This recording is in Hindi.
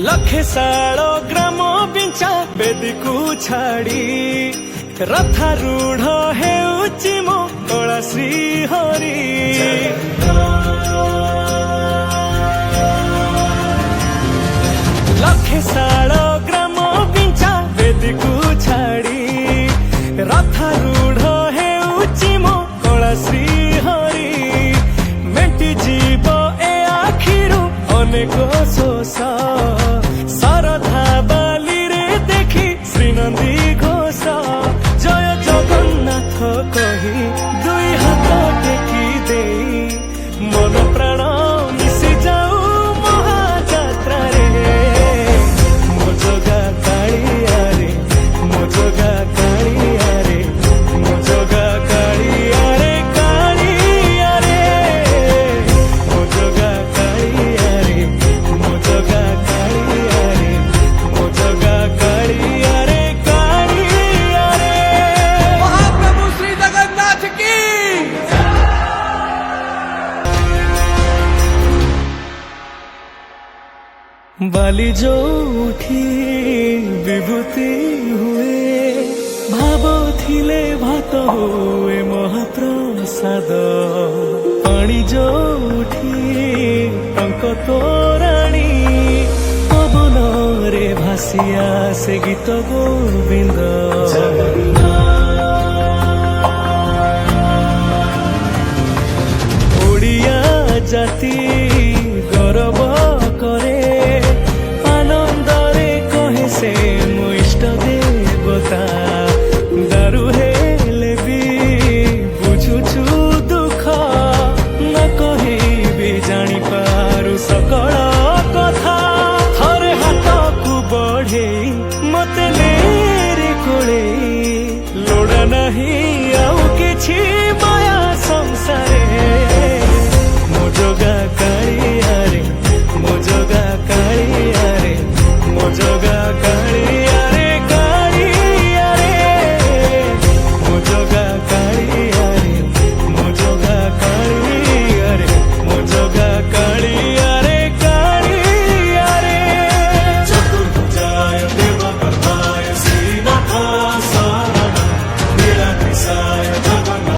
लखे साल ग्राम बिंचा बेदी को छाड़ी रथारूढ़ हेउची मो कला श्री हरि लखे साल ग्राम बिंचा बेदी को छाड़ी रथारूढ़ हेउची मो कला श्री हरि मेटी जीव ए आखिरु अनेक शोष सरधा बाली रे देखी श्रीनंदी घोष जय जगन्नाथ कही दुई हाथ टेकी दे मन प्राण मिशि जाऊ महाजात्रा रे मो जगा कालिया रे मो जगा कालिया रे मो जगा कालिया रे कालिया रे मो जगा कालिया रे मो जगा कालिया रे मो जगा कालिया रे कालिया रे महाप्रभु श्री जगन्नाथ की बाली जो उठी विभूति हुए भाव थिले भात हुए महाप्रसाद पानी जो उठी टंक तोराणी पवन रे भासिया से गीत गोविंद ओडिया जाति